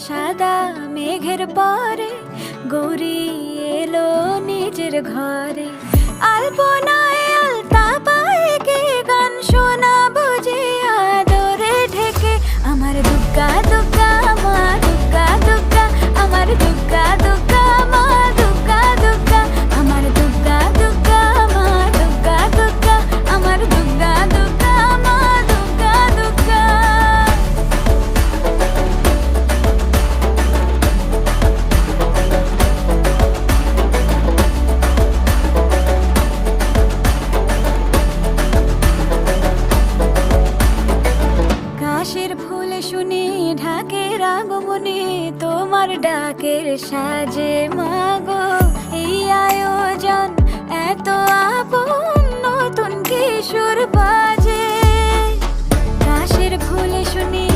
সাদা মেঘের পরে গৌরী এলো নিজের ঘরে। আলপনায় আলতা পায়ে কে গান শোনাবো যে আদরে ঢেকে। আমার দুগ্গা দুগ্গা মা দুগ্গা দুগ্গা, আমার দুগ্গা দুগ্গা মা দুগ্গা দুগ্গা, আমার দুগ্গা দুগ্গা মা দুগ্গা দুগ্গা, আমার দুগ্গা দুগ্গা মা দুগ্গা দুগ্গা। কাশের ফুল শুনি ঢাকের আগমনে, তোমার ডাকের সাজে মাগো এই আয়োজন এত আপন, নতুন কিশোর বাজে। কাশের ফুল শুনি